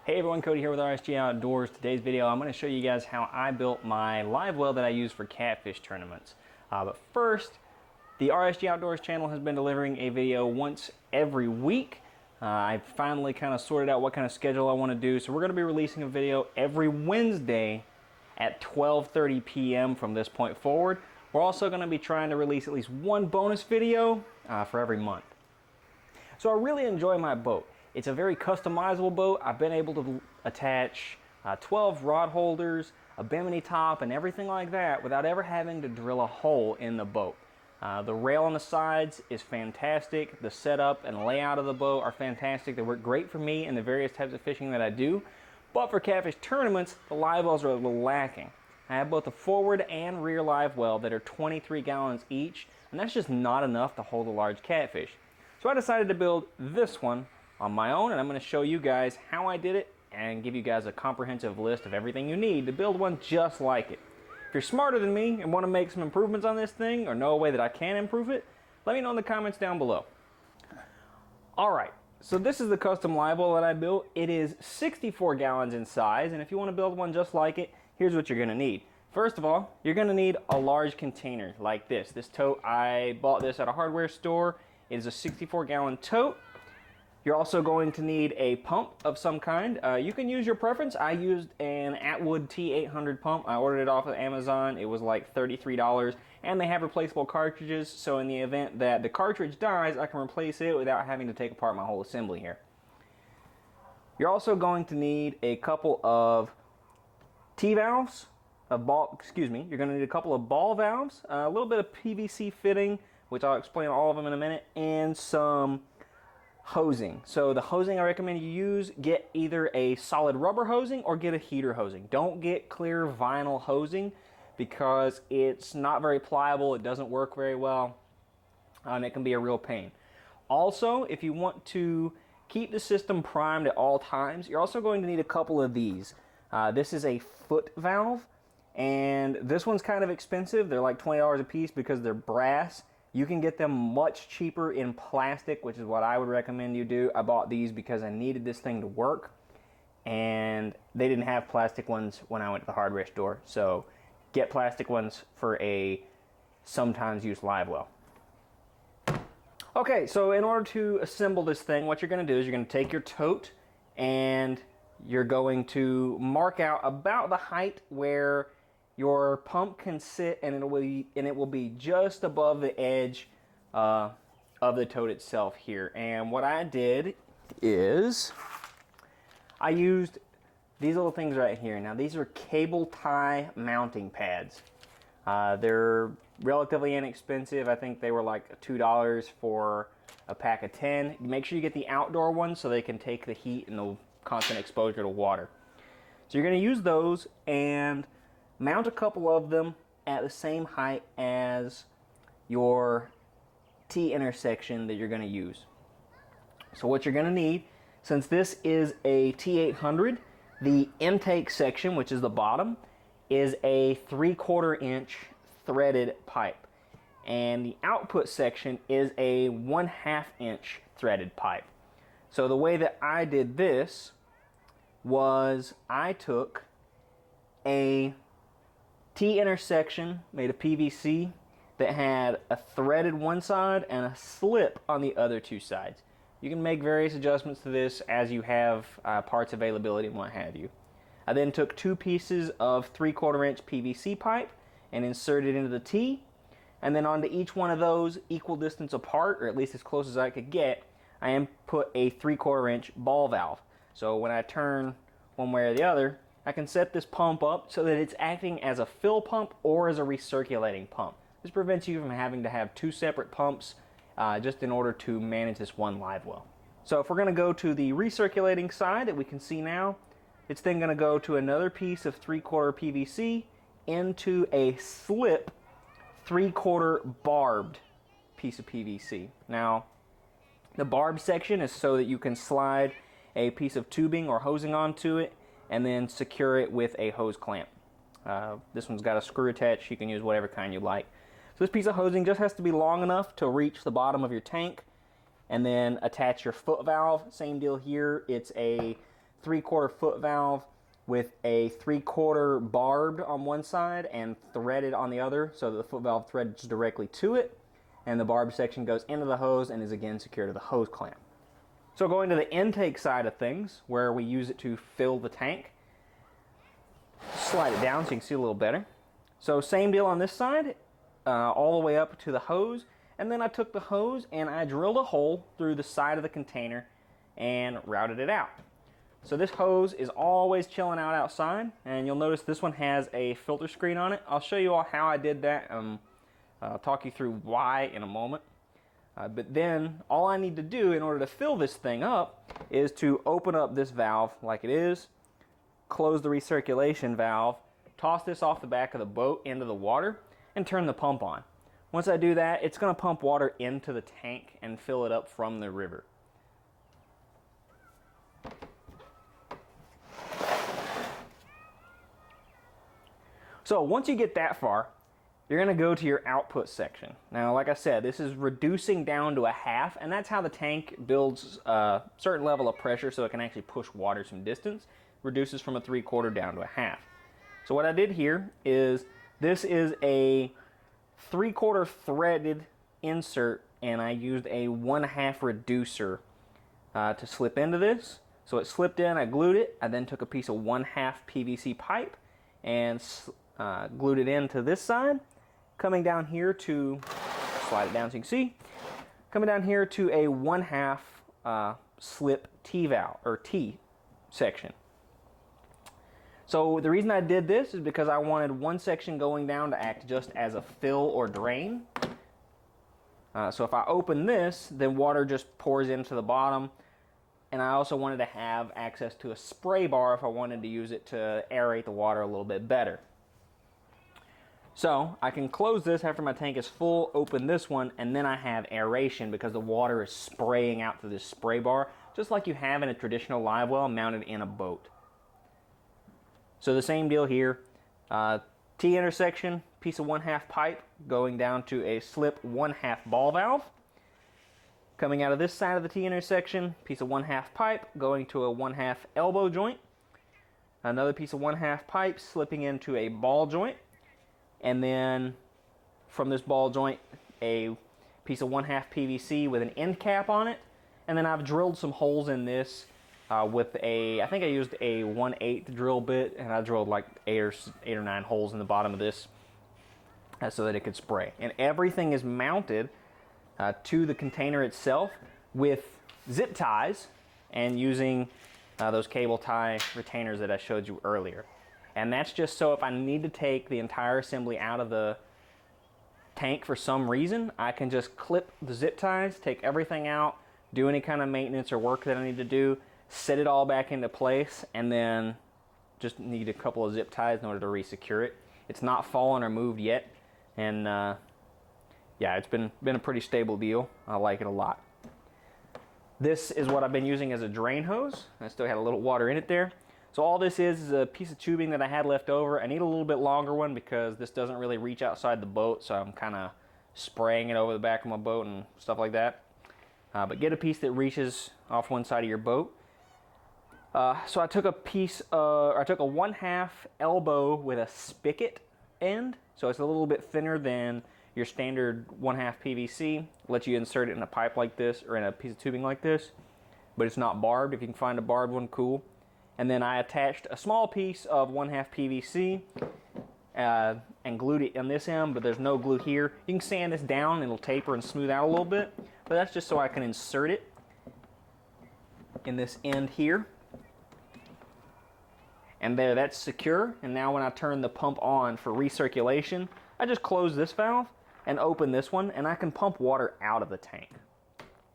Hey everyone, Cody here with RSG Outdoors. Today's video, I'm going to show you guys how I built my live well that I use for catfish tournaments. But first, the RSG Outdoors channel has been delivering a video once every week. I finally kind of sorted out what kind of schedule I want to do, so we're going to be releasing a video every Wednesday at 12:30 p.m. from this point forward. We're also going to be trying to release at least one bonus video for every month. So I really enjoy my boat. It's a very customizable boat. I've been able to attach 12 rod holders, a bimini top, and everything like that without ever having to drill a hole in the boat. The rail on the sides is fantastic. The setup and layout of the boat are fantastic. They work great for me and the various types of fishing that I do. But for catfish tournaments, the live wells are a little lacking. I have both a forward and rear live well that are 23 gallons each, and that's just not enough to hold a large catfish. So I decided to build this one on my own, and I'm going to show you guys how I did it and give you guys a comprehensive list of everything you need to build one just like it. If you're smarter than me and want to make some improvements on this thing or know a way that I can improve it, let me know in the comments down below. Alright, so this is the custom live well that I built. It is 64 gallons in size, and if you want to build one just like it, here's what you're going to need. First of all, you're going to need a large container like this. This tote, I bought this at a hardware store. It is a 64 gallon tote. You're also going to need a pump of some kind. You can use your preference. I used an Attwood T800 pump. I ordered it off of Amazon. It was like $33, and they have replaceable cartridges, so in the event that the cartridge dies, I can replace it without having to take apart my whole assembly here. You're also going to need a couple of T-valves, you're going to need a couple of ball valves, a little bit of PVC fitting, which I'll explain all of them in a minute, and some hosing. So the hosing I recommend you use, get either a solid rubber hosing or get a heater hosing. Don't get clear vinyl hosing because it's not very pliable, it doesn't work very well, and it can be a real pain. Also, if you want to keep the system primed at all times, you're also going to need a couple of these. This is a foot valve, and this one's kind of expensive. They're like $20 a piece because they're brass. You can get them much cheaper in plastic, which is what I would recommend you do. I bought these because I needed this thing to work, and they didn't have plastic ones when I went to the hardware store. So get plastic ones for a sometimes used live well. Okay, so in order to assemble this thing, what you're going to do is you're going to take your tote and you're going to mark out about the height where your pump can sit, and it will be just above the edge of the tote itself here. And what I did is I used these little things right here. Now these are cable tie mounting pads. They're relatively inexpensive. I think they were like $2 for a pack of 10. Make sure you get the outdoor ones so they can take the heat and the constant exposure to water. So you're going to use those and mount a couple of them at the same height as your T-intersection that you're going to use. So what you're going to need, since this is a T800, the intake section, which is the bottom, is a 3/4 inch threaded pipe. And the output section is a 1/2 inch threaded pipe. So the way that I did this was I took a T-intersection made of PVC that had a threaded one side and a slip on the other two sides. You can make various adjustments to this as you have parts availability and what have you. I then took two pieces of 3/4 inch PVC pipe and inserted into the T, and then onto each one of those, equal distance apart, or at least as close as I could get, I put a 3/4 inch ball valve. So when I turn one way or the other, I can set this pump up so that it's acting as a fill pump or as a recirculating pump. This prevents you from having to have two separate pumps just in order to manage this one live well. So if we're going to go to the recirculating side that we can see now, it's then going to go to another piece of 3/4 PVC into a slip 3/4 barbed piece of PVC. Now, the barbed section is so that you can slide a piece of tubing or hosing onto it and then secure it with a hose clamp. This one's got a screw attached. You can use whatever kind you like. So this piece of hosing just has to be long enough to reach the bottom of your tank, and then attach your foot valve. Same deal here. It's a 3/4 foot valve with a 3/4 barbed on one side and threaded on the other, so that the foot valve threads directly to it, and the barbed section goes into the hose and is again secured to the hose clamp. So going to the intake side of things, where we use it to fill the tank, slide it down so you can see a little better. So same deal on this side, all the way up to the hose, and then I took the hose and I drilled a hole through the side of the container and routed it out. So this hose is always chilling out outside, and you'll notice this one has a filter screen on it. I'll show you all how I did that. I'll talk you through why in a moment. But then all I need to do in order to fill this thing up is to open up this valve like it is, close the recirculation valve, toss this off the back of the boat into the water, and turn the pump on. Once I do that, it's going to pump water into the tank and fill it up from the river. So once you get that far, you're going to go to your output section. Now, like I said, this is reducing down to a half, and that's how the tank builds a certain level of pressure so it can actually push water some distance. Reduces from a 3/4 down to a half. So what I did here is, this is a 3/4 threaded insert, and I used a 1/2 reducer to slip into this. So it slipped in, I glued it, I then took a piece of 1/2 PVC pipe and glued it into this side, coming down here to, slide it down so you can see, coming down here to a 1/2 slip T-valve, or T section. So the reason I did this is because I wanted one section going down to act just as a fill or drain. So if I open this, then water just pours into the bottom. And I also wanted to have access to a spray bar if I wanted to use it to aerate the water a little bit better. So I can close this after my tank is full, open this one, and then I have aeration because the water is spraying out through this spray bar, just like you have in a traditional live well mounted in a boat. So the same deal here, T intersection, piece of 1/2 pipe going down to a slip 1/2 ball valve. Coming out of this side of the T intersection, piece of 1/2 pipe going to a 1/2 elbow joint. Another piece of 1/2 pipe slipping into a ball joint. And then from this ball joint, a piece of 1/2 PVC with an end cap on it. And then I've drilled some holes in this with a, I think I used a 1/8 drill bit, and I drilled like 8 or 9 holes in the bottom of this so that it could spray. And everything is mounted to the container itself with zip ties and using those cable tie retainers that I showed you earlier. And that's just so if I need to take the entire assembly out of the tank for some reason, I can just clip the zip ties, take everything out, do any kind of maintenance or work that I need to do, set it all back into place, and then just need a couple of zip ties in order to re-secure it. It's not fallen or moved yet, and yeah, it's been a pretty stable deal. I like it a lot. This is what I've been using as a drain hose. I still had a little water in it there. So all this is a piece of tubing that I had left over. I need a little bit longer one because this doesn't really reach outside the boat, so I'm kind of spraying it over the back of my boat and stuff like that. But get a piece that reaches off one side of your boat. So I took a piece of, I took a 1/2 elbow with a spigot end, so it's a little bit thinner than your standard 1/2 PVC. Lets you insert it in a pipe like this or in a piece of tubing like this, but it's not barbed. If you can find a barbed one, cool. And then I attached a small piece of 1/2 PVC and glued it in this end, but there's no glue here. You can sand this down and it'll taper and smooth out a little bit, but that's just so I can insert it in this end here. And there, that's secure. And now when I turn the pump on for recirculation, I just close this valve and open this one, and I can pump water out of the tank.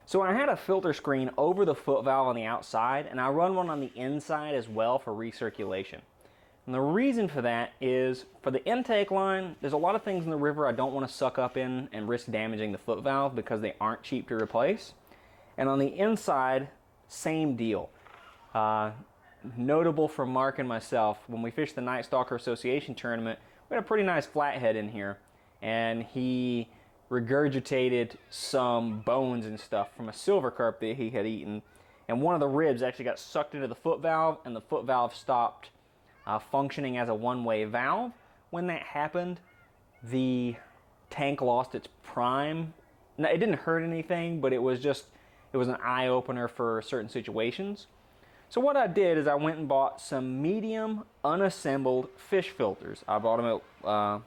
So I had a filter screen over the foot valve on the outside, and I run one on the inside as well for recirculation. And the reason for that is, for the intake line, there's a lot of things in the river I don't want to suck up in and risk damaging the foot valve because they aren't cheap to replace. And on the inside, same deal. Notable for Mark and myself, when we fished the Night Stalker Association tournament, we had a pretty nice flathead in here, and he regurgitated some bones and stuff from a silver carp that he had eaten, and one of the ribs actually got sucked into the foot valve, and the foot valve stopped functioning as a one-way valve. When that happened, the tank lost its prime. Now, it didn't hurt anything, but it was an eye-opener for certain situations. So what I did is I went and bought some medium unassembled fish filters. I bought them at, I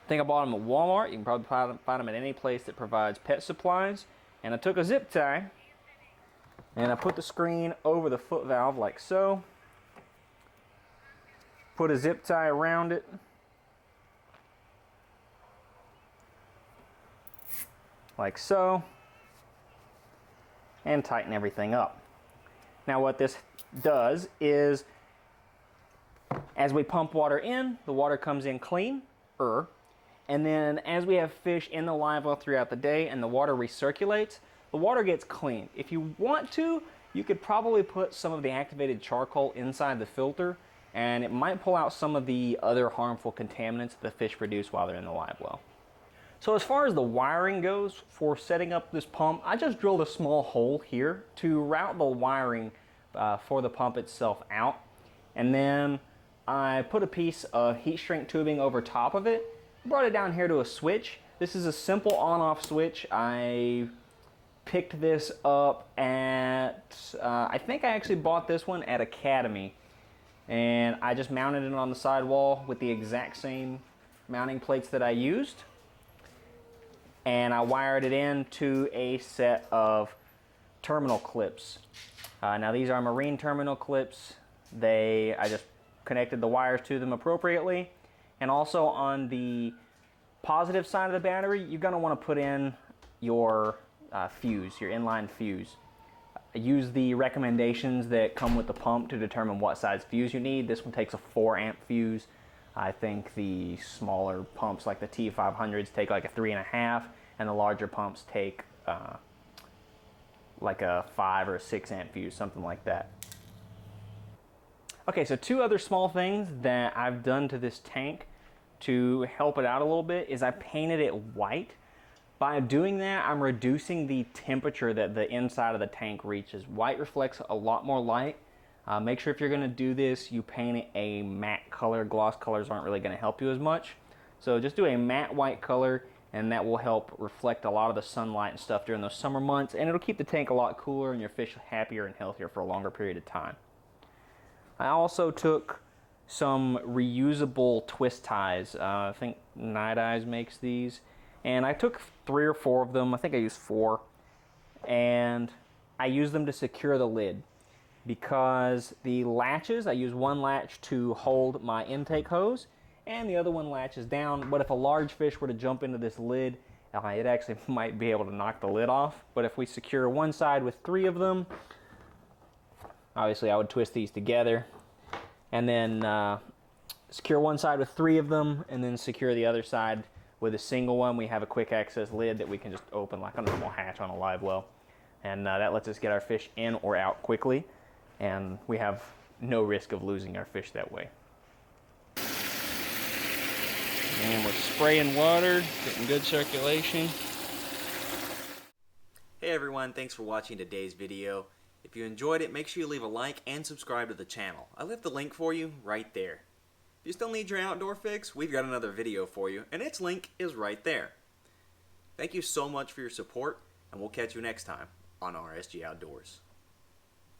think I bought them at Walmart. You can probably find them at any place that provides pet supplies. And I took a zip tie and I put the screen over the foot valve like so. Put a zip tie around it. Like so. And tighten everything up. Now what this does is, as we pump water in, the water comes in clean, and then as we have fish in the live well throughout the day and the water recirculates, the water gets clean. If you want to, you could probably put some of the activated charcoal inside the filter, and it might pull out some of the other harmful contaminants that the fish produce while they're in the live well. So as far as the wiring goes for setting up this pump, I just drilled a small hole here to route the wiring for the pump itself out. And then I put a piece of heat shrink tubing over top of it, brought it down here to a switch. This is a simple on-off switch. I picked this up at, I think I actually bought this one at Academy. And I just mounted it on the sidewall with the exact same mounting plates that I used. And I wired it into a set of terminal clips. Now these are marine terminal clips. I just connected the wires to them appropriately. And also on the positive side of the battery, you're going to want to put in your fuse, your inline fuse. Use the recommendations that come with the pump to determine what size fuse you need. This one takes a 4 amp fuse. I think the smaller pumps like the T500s take like a 3.5, and the larger pumps take like a 5 or a 6 amp fuse, something like that. Okay, so 2 other small things that I've done to this tank to help it out a little bit is I painted it white. By doing that, I'm reducing the temperature that the inside of the tank reaches. White reflects a lot more light. Make sure if you're going to do this, you paint it a matte color. Gloss colors aren't really going to help you as much. So just do a matte white color, and that will help reflect a lot of the sunlight and stuff during those summer months, and it'll keep the tank a lot cooler and your fish happier and healthier for a longer period of time. I also took some reusable twist ties. I think Night Eyes makes these. And I took 3 or 4 of them. I think I used 4. And I used them to secure the lid. Because the latches, I use one latch to hold my intake hose, and the other one latches down. But if a large fish were to jump into this lid, it actually might be able to knock the lid off. But if we secure one side with 3 of them, obviously I would twist these together, and then secure one side with 3 of them, and then secure the other side with a single one. We have a quick access lid that we can just open like a normal hatch on a live well. And that lets us get our fish in or out quickly. And we have no risk of losing our fish that way. And we're spraying water, getting good circulation. Hey everyone, thanks for watching today's video. If you enjoyed it, make sure you leave a like and subscribe to the channel. I left the link for you right there. If you still need your outdoor fix, we've got another video for you, and its link is right there. Thank you so much for your support, and we'll catch you next time on RSG Outdoors.